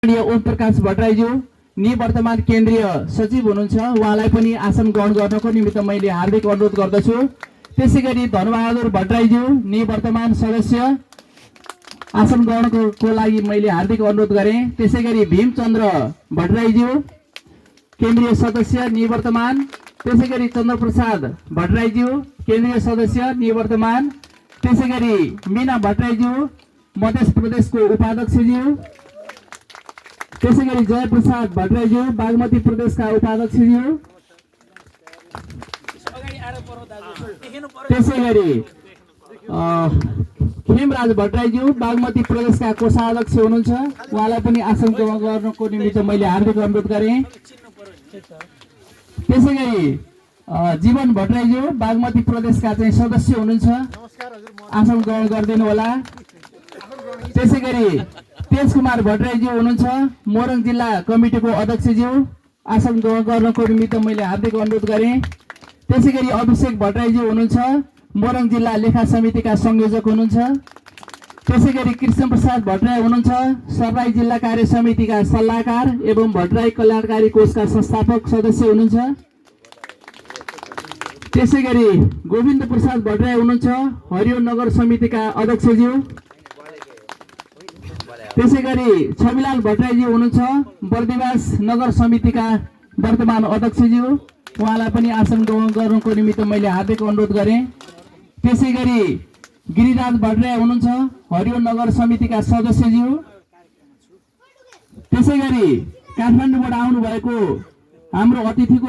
ओम प्रकाश भट्टराईज्यू निवर्तमान केन्द्रीय सचिव हुनुहुन्छ, उहाँलाई पनि आसन ग्रहण गर्नको निमित्त मैले हार्दिक अनुरोध गर्दछु। त्यसैगरी धनबहादुर भट्टराईज्यू निवर्तमान सदस्य आसन ग्रहणको लागि मैले हार्दिक अनुरोध गरेँ। त्यसैगरी भीमचन्द्र भट्टराईज्यू केन्द्रीय सदस्य निवर्तमान, त्यसैगरी चन्द्रप्रसाद भट्टराईज्यू केन्द्रीय सदस्य निवर्तमान, त्यसैगरी मीना भट्टराईज्यू मध्य प्रदेशको उपाध्यक्षज्यू, त्यसैगरी जयप्रसाद भट्टराईज्यू बागमती प्रदेशका उपाध्यक्षज्यू, त्यसैगरी खेमराज भट्टराईज्यू बागमती प्रदेशका कोषाध्यक्ष हुनुहुन्छ, उहाँलाई पनि आसन ग्रहण गर्नको निमित्त मैले हार्दिक अनुरोध गरेँ। त्यसैगरी जीवन भट्टराईज्यू बागमती प्रदेशका चाहिँ सदस्य हुनुहुन्छ, आसन ग्रहण गरिदिनु होला। त्यसैगरी तेजकुमार भट्टराईज्यू हुनुहुन्छ, मोरङ जिल्ला कमिटीको अध्यक्षज्यू, आसन ग्रहण गर्नको निमित्त मैले हार्दिक अनुरोध गरेँ। त्यसैगरी अभिषेक भट्टराईज्यू हुनुहुन्छ, मोरङ जिल्ला लेखा समितिका संयोजक हुनुहुन्छ। त्यसैगरी कृष्णप्रसाद भट्टराई हुनुहुन्छ, सर्लाही जिल्ला कार्य समितिका सल्लाहकार एवं भट्टराई कल्याणकारी कोषका संस्थापक सदस्य हुनुहुन्छ। त्यसैगरी गोविन्द प्रसाद भट्टराई हुनुहुन्छ, हरियो नगर समितिका अध्यक्षज्यू। त्यसैगरी छविलाल भट्टराईज्यू हुनुहुन्छ, बर्दिवास नगर समितिका वर्तमान अध्यक्षज्यू, उहाँलाई पनि आसन ग्रहण गर्नको निमित्त मैले हार्दिक अनुरोध गरेँ। त्यसैगरी गिरिराज भट्टराई हुनुहुन्छ, हरियो नगर समितिका सदस्यज्यू। त्यसैगरी काठमाडौँबाट आउनुभएको हाम्रो अतिथिको